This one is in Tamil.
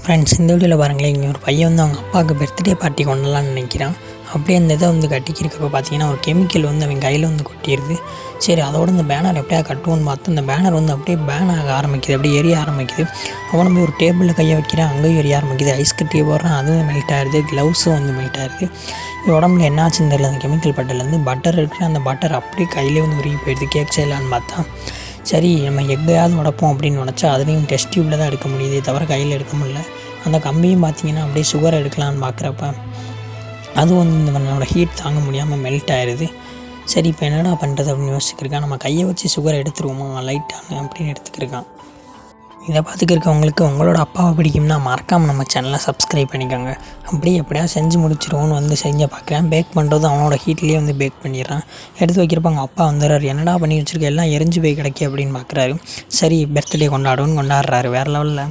ஃப்ரெண்ட்ஸ், இந்த வீடியோவில் பாருங்களேன், இங்கே ஒரு பையன் வந்து அவங்க அப்பாவுக்கு பர்த்டே பார்ட்டி கொண்டலான்னு நினைக்கிறான். அப்படியே அந்த இதை வந்து கட்டிக்கிறப்ப பார்த்தீங்கன்னா ஒரு கெமிக்கல் வந்து அவன் கையில் வந்து கொட்டிடுது. சரி, அதோட இந்த பேனர் எப்படியா கட்டுவோன்னு பார்த்து அந்த பேனர் வந்து அப்படியே பேன் ஆக ஆரம்பிக்குது, அப்படியே எரிய ஆரம்பிக்குது. அவன் போய் ஒரு டேபிளில் கையை வைக்கிறான், அங்கேயும் எரிய ஆரம்பிக்குது. ஐஸ் கட்டியை போடுறான், அதுவும் மெல்ட் ஆகிடுது. க்ளவுஸும் வந்து மெல்ட் ஆகிடுது. உடம்புல என்ன ஆச்சுன்னு தெரியல. அந்த கெமிக்கல் பட்டர்லேருந்து பட்டர் இருக்கிற அந்த பட்டர் அப்படியே கையிலே வந்து உருகி போயிடுது. கேக் செய்யலான்னு பார்த்தா சரி நம்ம எக்கையாவது உடப்போம் அப்படின்னு நினச்சா அதுலேயும் டெஸ்ட் டியூப்பில் தான் எடுக்க முடியுது, தவிர கையில் எடுக்க முடியல. அந்த கம்பியும் பார்த்திங்கன்னா அப்படியே சுகர் எடுக்கலான்னு பார்க்குறப்ப அதுவும் வந்து இந்த நம்மளோட ஹீட் தாங்க முடியாமல் மெல்ட் ஆயிடுது. சரி, இப்போ என்னடா பண்ணுறது அப்படின்னு யோசிச்சுருக்கான். நம்ம கையை வச்சு சுகரை எடுத்துருவோமா லைட்டானு அப்படின்னு எடுத்துக்கிருக்கான். இதை பார்த்துக்கிறவங்களுக்கு உங்களோட அப்பாவை பிடிக்கும்னா மறக்காமல் நம்ம சேனலை சப்ஸ்கிரைப் பண்ணிக்கோங்க. அப்படியே எப்படியா செஞ்சு முடிச்சிருவோன்னு வந்து செஞ்சு பார்க்குறேன். பேக் பண்ணுறது அவனோட ஹீட்லேயே வந்து பேக் பண்ணிடுறான். எடுத்து வைக்கிறப்ப அவங்க அப்பா வந்துடுறாரு. என்னடா பண்ணி வச்சுருக்க, எல்லாம் எரிஞ்சு போய் கிடைக்கி அப்படின்னு பார்க்குறாரு. சரி, பர்த்டே கொண்டாடுன்னு கொண்டாடுறாரு. வேறு லெவலில்